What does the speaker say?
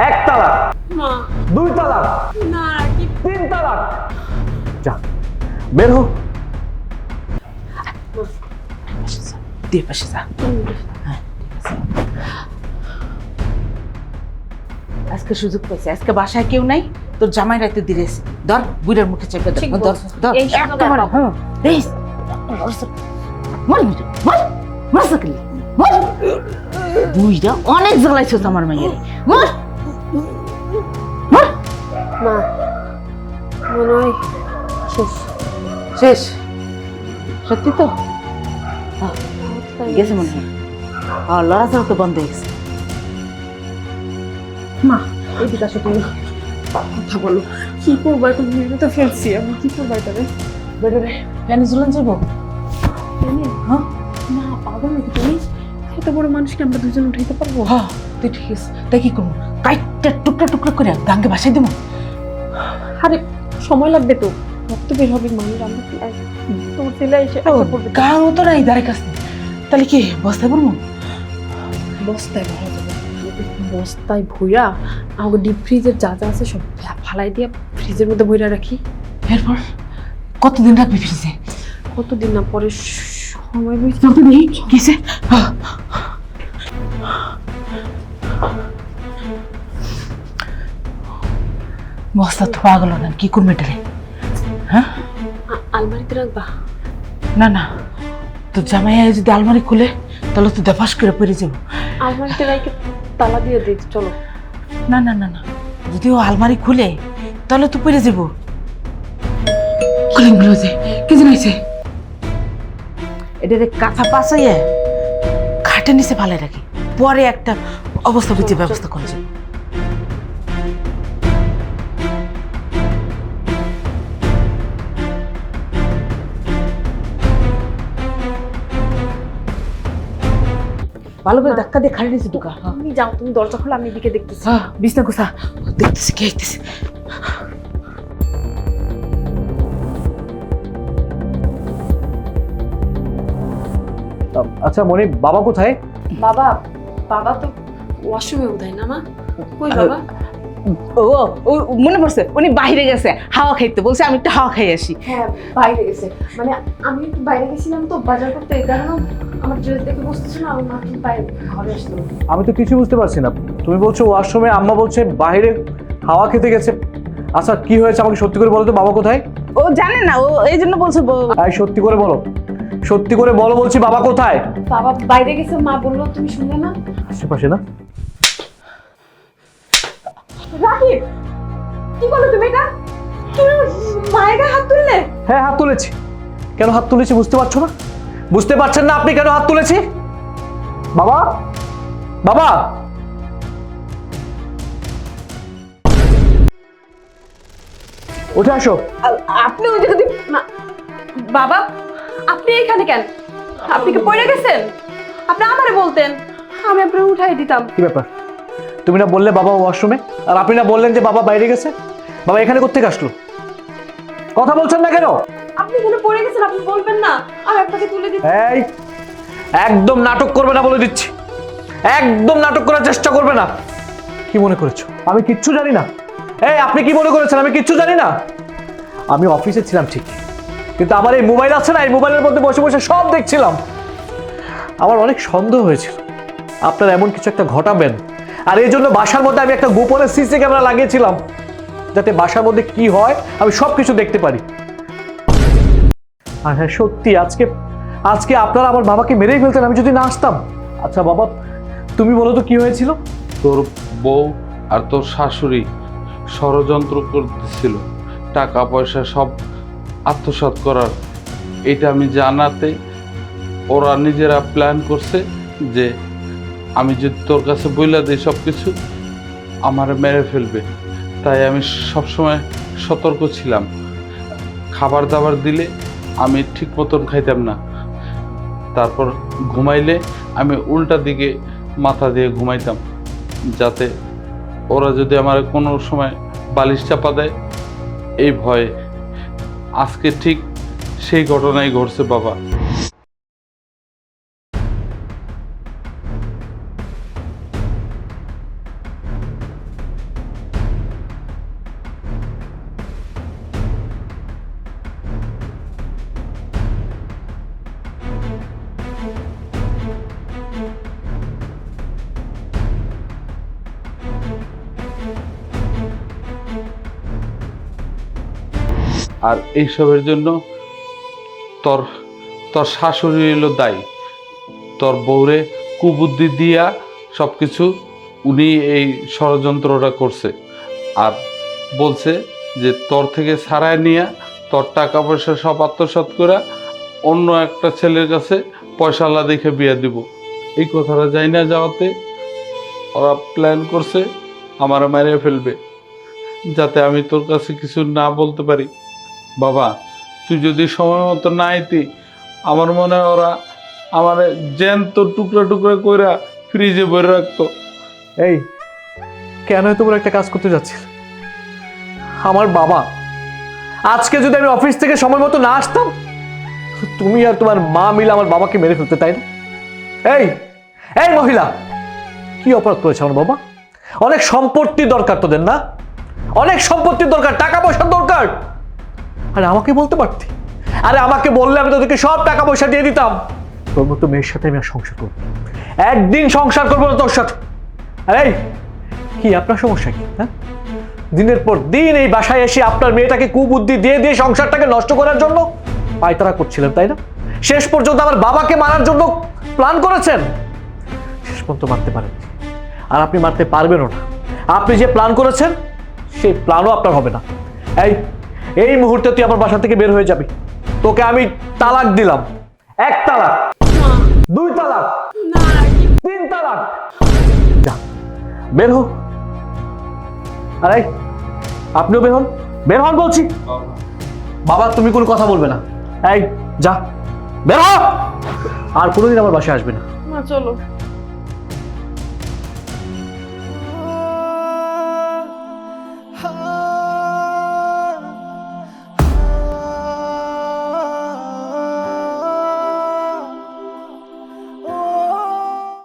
এক তালাক, মা, দুই তালাক, না রাকিব, তিন তালাক। যা বের হো। দিয়ে পাশে যা। আজকে সুযোগ পেয়েছে, আজকে বাসায় কেউ নাই, তোর জামাই রাইতে দিয়েছে। ধর বুড়ার মুখে চেপে ধর, ঠিক ধর বলছো। ধর এই সুযোগ আর একেবারে, পাবো না। এই মর মিটু, মর মর সকলি মর। বুইরা অনেক জ্বালাইছো আমার মাইয়ের, মর মর। মা, মনে হয় শেষ। শেষ? সত্যি তো? গেছে মনে হয়। লড়াচড়া তো বন্ধ হয়ে গেছে। মা, এদিকে আসো তুমি, কথা বলো। কি করবো এখন? ভেবে তো ফেলছি, আমি কি করবো এটারে? বেড়ে ফ্যানে ঝুলান যাবো? হ্যাঁ না, পাগল নাকি তুমি? এত বড় মানুষকে আমরা দুজন উঠাইতে পারবো? হ্যাঁ, তুই ঠিক আছে। তাই কি করবো? কাইটটা টুকরা টুকরা করে গাঙ্গে ভাসাই দেবো। আরে সময় লাগবে তো, রক্ত বের হবে। মানুষ আমরা তোমার ছেলে এসে আশা করবে। গাও তো নাই দাঁড়ে কাছে, তাহলে কি বস্তায় পড়বো? বস্তায় ভরা যাবে, বস্তায় ভইরা আমাকে ডিপ ফ্রিজের যা যা আছে সব ফালাই দিয়ে ফ্রিজের মধ্যে ভইরা রাখি। এরপর কতদিন রাখবি ফ্রিজে? কতদিন না পরে সময় বুঝতে চলতে নেই কিসে? বস্তা তো পাগল না, কি করবে এটা রে? হ্যাঁ আলমারিতে রাখবা? না না, তোর জামাই যদি আলমারি খুলে তাহলে তো দেফাস করে পড়ে যাবো। আলমারিতে রাখে তালা দিয়ে দিই, চলো। না না না না, যদি ও আলমারি খুলে তাহলে তো পড়ে যাবো। খুলে যে কি জানাইছে এটা রে, কাঁথা পাশাইয়া খাটের নিচে ফালাই রাখি, পরে একটা অবস্থা বুঝে ব্যবস্থা করে যাবো। ভালো করে ধাক্কা দিয়ে খাড়ি নিচে ঢুকা। তুমি যাও, তুমি দরজা খোলো, আমি এদিকে দেখতেছি। হ্যাঁ, বিছনা গোছা দেখতেছি, কে আইতেছে। আচ্ছা মনি, বাবা কোথায়? বাবা, বাবা তো ওয়াশরুমে বোধহয় না মা? কই বাবা? ও ও মনে পড়ছে, উনি বাইরে গেছে হাওয়া খাইতে, বলছে আমি একটু হাওয়া খাই আসি। হ্যাঁ, বাইরে গেছে। মানে আমি একটু বাইরে গেছিলাম তো বাজার করতে, এই কারণে আমার ড্রেস দেখে বসতেছিল না, আমি মাত্র বাইরে ঘরে আসলাম। আমি তো কিছু বুঝতে পারছি না। তুমি বলছো ওয়াশরুমে, আম্মা বলছে বাইরে হাওয়া খেতে গেছে। আচ্ছা কি হয়েছে আমাকে সত্যি করে বলো তো, বাবা কোথায়? ও জানে না, ও এই জন্য বলছে সত্যি করে বলো, সত্যি করে বলো বলছি, বাবা কোথায়? বাবা বাইরে গেছে, মা বললো, তুমি শুনলে না? আশেপাশে না? রাকিব, কি বলো তুমি এটা? তুমি মায়ের গায়ে হাত তুললে? হ্যাঁ হাত তুলেছি। কেন হাত তুলেছি বুঝতে পারছো না? বুঝতে পারছেন না আপনি কেন হাত তুলেছি? বাবা, বাবা, উঠে আসো। আপনি ওই দিকে বাবা, আপনি এখানে কেন? আপনি কি পড়ে গেছেন? আপনি আমারে বলতেন, আমি আপনার উঠাই দিতাম। কি ব্যাপার? তুমি না বললে বাবা ওয়াশরুমে, আর আপনি না বললেন যে বাবা বাইরে গেছে? বাবা এখানে কোত্থেকে আসলো? কথা বলছেন না কেন? আপনি এখানে পড়ে গেছেন, আপনি বলবেন না? আমি আপনাকে তুলে দিচ্ছি। এই একদম নাটক করবে না বলে দিচ্ছি, একদম নাটক করার চেষ্টা করবে না। কি মনে করেছো আমি কিচ্ছু জানি না? এই আপনি কি মনে করেছেন আমি কিচ্ছু জানি না? আমি অফিসে ছিলাম ঠিক, কিন্তু আমার এই মোবাইল আছে না, এই মোবাইলের মধ্যে বসে বসে সব দেখছিলাম। আমার অনেক সন্দেহ হয়েছিল আপনারা এমন কিছু একটা ঘটাবেন, আর এই জন্য বাসার মধ্যে আমি একটা গোপনে সিসি ক্যামেরা লাগিয়েছিলাম, যাতে বাসার মধ্যে কি হয় আমি সব কিছু দেখতে পারি। আর হ্যাঁ সত্যি, আজকে আজকে আপনারা আমার বাবাকে মেরেই ফেলতেন আমি যদি না আসতাম। আচ্ছা বাবা, তুমি বলো তো কি হয়েছিল? তোর বউ আর তোর শাশুড়ি ষড়যন্ত্র করতেছিল টাকা পয়সা সব আত্মসাৎ করার। এটা আমি জানাতে ওরা নিজেরা প্ল্যান করছে যে আমি যদি তোর কাছে বইলা দিই সব কিছু, আমার মেরে ফেলবে। তাই আমি সবসময় সতর্ক ছিলাম। খাবার দাবার দিলে আমি ঠিক মতন খাইতাম না, তারপর ঘুমাইলে আমি উল্টা দিকে মাথা দিয়ে ঘুমাইতাম, যাতে ওরা যদি আমার কোনো সময় বালিশ চাপা দেয় এই ভয়ে। আজকে ঠিক সেই ঘটনাই ঘটছে বাবা। আর এইসবের জন্য তোর তোর শাশুড়ি হলো দায়ী। তোর বউরে কুবুদ্ধি দিয়া সব কিছু উনি এই ষড়যন্ত্রটা করছে, আর বলছে যে তোর থেকে ছাড়াই নিয়ে তোর টাকা পয়সা সব আত্মসাৎ করে অন্য একটা ছেলের কাছে পয়সাওয়ালা দেখে বিয়ে দিব। এই কথাটা যাই না যাওয়াতে ওরা প্ল্যান করছে আমার মেরে ফেলবে, যাতে আমি তোর কাছে কিছু না বলতে পারি। বাবা, তুই যদি সময় মতো না আইতি, আমার মনে হয় ওরা আমার জ্যান্ত টুকরা টুকরা কইরা ফ্রিজে ভরে রাখতো। এই কেন তোমরা একটা কাজ করতে যাচ্ছিল? আমার বাবা, আজকে যদি আমি অফিস থেকে সময় মতো না আসতাম, তুমি আর তোমার মা মিলে আমার বাবাকে মেরে ফেলতে, তাই না? এই এই মহিলা, কি অপরাধ করেছে আমার বাবা? অনেক সম্পত্তির দরকার তোদের, না? অনেক সম্পত্তির দরকার, টাকা পয়সার দরকার। আরে আমাকে বলতে পারতি, আরে আমাকে বললে আমি তোদেরকে সব টাকা পয়সা দিয়ে দিতাম। তোর মতো মেয়ের সাথে আমি আর সংসার করবো না। একদিন সংসার করবো না তোর সাথে। আরে কি আপনার সমস্যা কি? হ্যাঁ, দিনের পর দিন এই বাসায় এসে আপনার মেয়েটাকে কুবুদ্ধি দিয়ে দিয়ে সংসারটাকে নষ্ট করার জন্য পায়তারা করছিলেন, তাই না? শেষ পর্যন্ত আমার বাবাকে মারার জন্য প্ল্যান করেছেন। শেষ পর্যন্ত মারতে পারেন, আর আপনি মারতে পারবেনও না। আপনি যে প্ল্যান করেছেন সেই প্ল্যানও আপনার হবে না। এই এই মুহূর্তে তুই আমার বাসা থেকে বের হয়ে যাবি। তোকে আমি তালাক দিলাম। 1 তালাক, 2 তালাক, 3 তালাক। যা, বের হো। আরে আপনিও বের হন, বের হন বলছি। বাবা, তুমি কোনো কথা বলবে না। এই যা, বের হ। আর কোনোদিন আমার বাসায় আসবে না। মা চলো।